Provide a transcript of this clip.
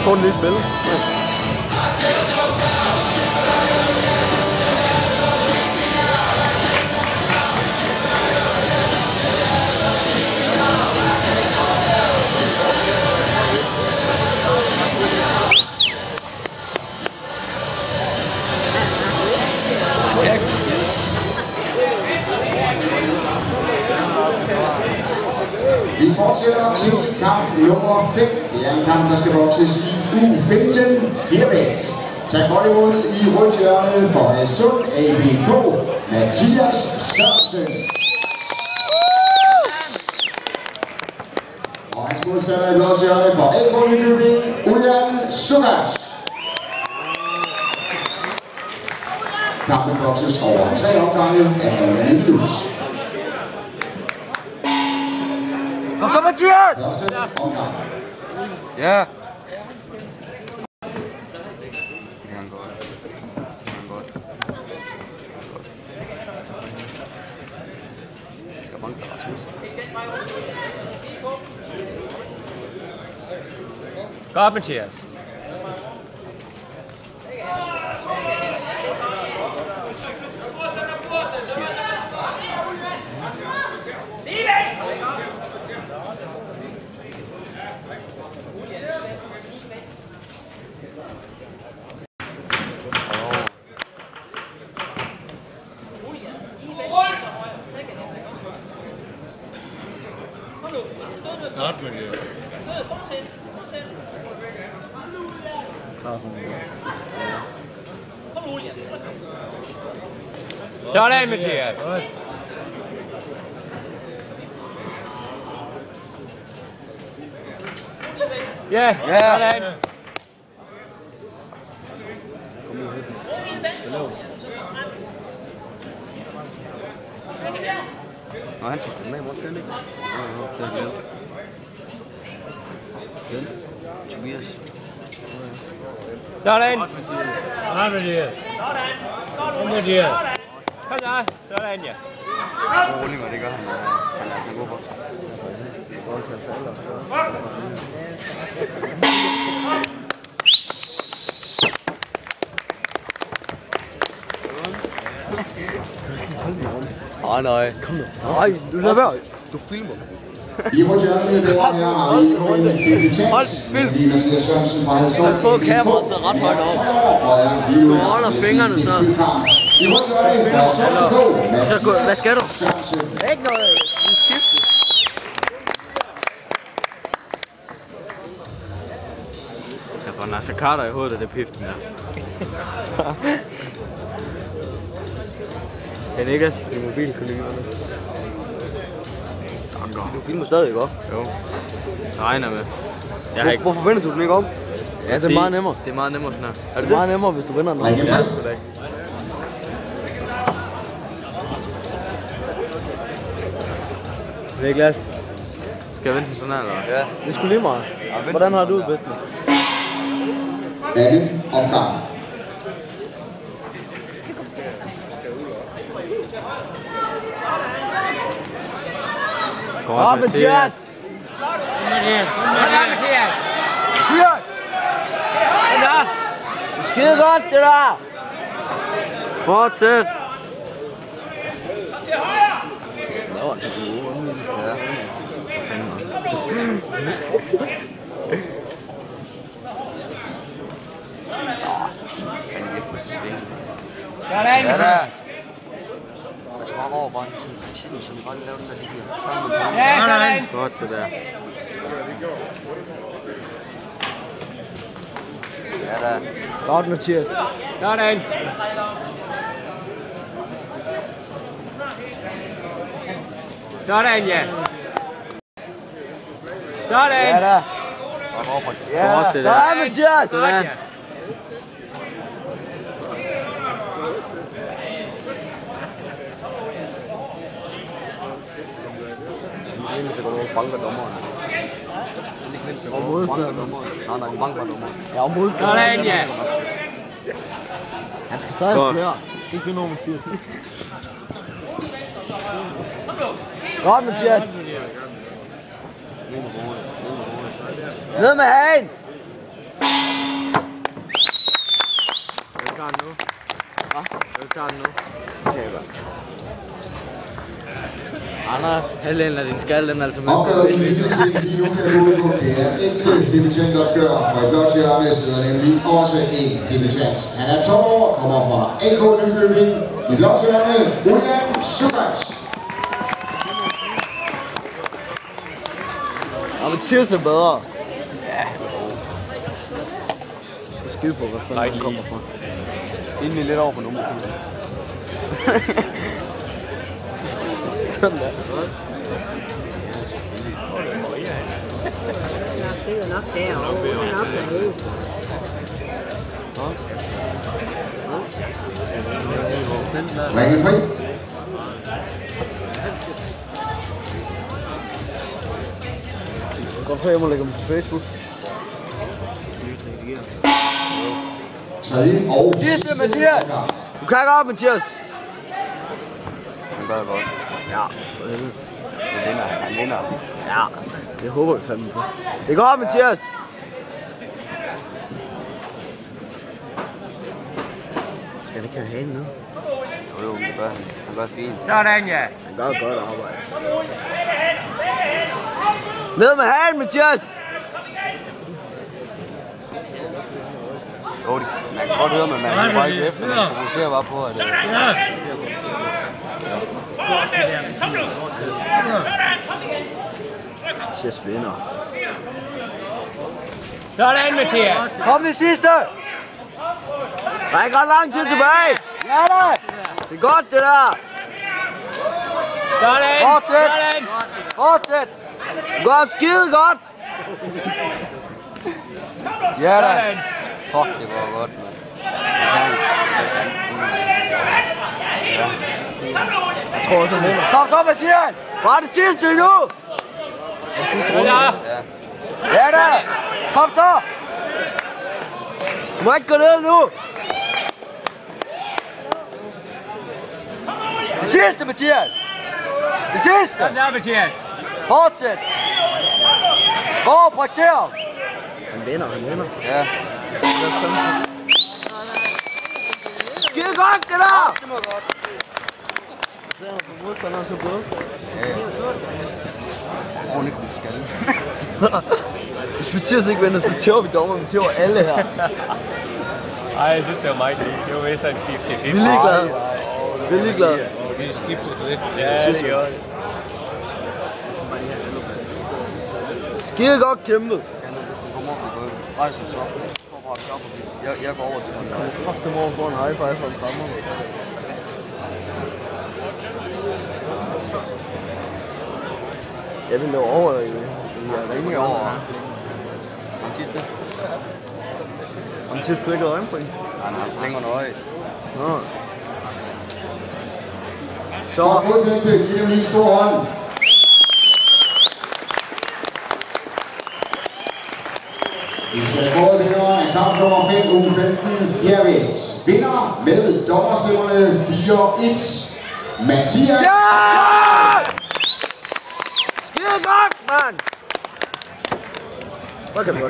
får den lige et billede. Vi fortsætter til kamp nummer 5. Det er en kamp, der skal bokses i uge 15 4-vægt. Tag godt imod i rødt hjørne for Hadsund APK, Mathias Sørensen. Og hans modstander i blåt hjørne for AK Nykøbing, Uljan Sugas. Kampen bokses over 3 omgange af 1 minut. Kom så, Mathias! Første omgang. Ja. Det kan han godt. Jeg skal banke dig, Rasmus. Godt, Mathias. Godt med det. Sådan, Mathias. Ja, sådan. Nå, han skal spille med i vores spil, ikke? Jo, det er det. Den. Tobias. Sådan. Sådan med det. Sådan med det. Kom så. Sådan, ja. Rolig, og det gør han. Han er altså en god bokser. Nej. Kom nu. Nej, du lader være. Du filmer. I rødt hjørne her har vi endnu en debutant, nemlig Mathias Sørensen fra Hadsund. Pas på kameraet så ret højt op. Du holder fingrene så. I rødt hjørne fra Hadsund, Mathias Hvad skal du? Sørensen. Ikke noget. Du skifter. Jeg får Nasser Carter i hovedet, det piften der. Den ikke er mobilkollegerne. Du filmer stadig, ikke? Jo. Jeg regner med. Jeg har ikke... Hvorfor vender du den ikke om? Ja, det er meget nemmere. Det er meget nemmere sådan her. Er det meget nemmere, hvis du vender den om? Ja. Niklas. Skal jeg vente sådan her, eller? Ja. Det skulle lige meget. Hvordan har du det bedst med? Anden omgang. Godt, Mathias! Mathias! Mathias! Den der! Det er skide godt, det der! Fortsæt! Sådan, Mathias! Jeg skal bare over bare så vi bare lave den der lige. Ja, sådan! Godt, det der. Ja, der. Godt, Mathias. Sådan! Sådan, ja! Sådan! Ja, der! Ja, sådan, Mathias! Sådan, ja! Så går du over banker dommeren. Så lige knæmt, så går du over banker dommeren. Nej, banker dommeren. Ja, og modstanderen. Sådan, ja! Han skal stadig køre. Ikke noget, Mathias. Godt, Mathias. Ned med hagen! tager den nu. Hva? Du tager den nu. Taber. Anders, halvdelen af din skal, den er altså med. Opgøret i midlertid lige nu kan gå på. Det er et debutantopgør. For i blot hjørne sidder nemlig også en debutant. Han er 12 år og kommer fra AK Nykøbing. I blot hjørne, Julian Schubert. Ja, Mathias er bedre. Ja. Jeg er skide på, hvad fanden han kommer fra. Egentlig lidt over på nummerkuglen. Sådan der. Det er nok derovre. Det er nok der. Ringe fri. Kom så hjem og lægge dem på Facebook. Tredje og Sidste, Mathias! Du kan godt, Mathias! Han gør det godt. Ja, for helvede. Han vinder. Ja, det håber vi fandme på. Det går, Mathias! Skal han ikke have hanen ned? Jo, det gør han. Han gør fint. Sådan, ja. Han gør godt arbejde. Ned med hanen, Mathias! Jo, man kan godt høre, men man kan bare ikke efter. Man fokuserer bare på, at Mathias vinder. Sådan, Mathias. Kom det sidste! Der er ikke ret lang tid tilbage! Ja da! Det er godt, det der! Sådan. Fortsæt! Sådan. Fortsæt! Du gør skide godt! Ja da! Sådan. fuck, det var godt, mand. Jeg tror også, han vinder. Kom så, Mathias! Bare det sidste endnu! Det sidste runde. Ja. Ja da! Kom så! Du må ikke gå ned nu! Det sidste, Mathias! Det sidste! Sådan der, Mathias. Fortsæt! Gå, prakter! Han vinder, han vinder. Ja. Skide godt, det der! Det var godt. Det er for modstanderen så blød. Ja. Jeg bruger ikke min skalle. Hvis Mathias ikke vinder, så tæver vi dommer, vi tæver alle her. Ej, jeg synes, det var meget lige. Det var vist en 50-50. Vi er ligeglade. Vi er ligeglade. Vi skifter lidt. Ja, det gør det. Skide godt kæmpet. Kom op, vi går. Rejs os op. Jeg går over til ham. Jeg er kraftigt over for en high five fra en krammer. Jeg vil løbe over i Rimelig over. Om sidste. Om til flækket øjenbryn. Han har flænger nøje. Nå. Så. Godt modvendt, giv dem lige en stor hånd. Vi skal have gået vinderen af kamp nummer 5, uge 15, fjervægt. Vinder med dommerstemmerne 4-1. Mathias. Ja! Skide godt, mand! Hvad kan vi også?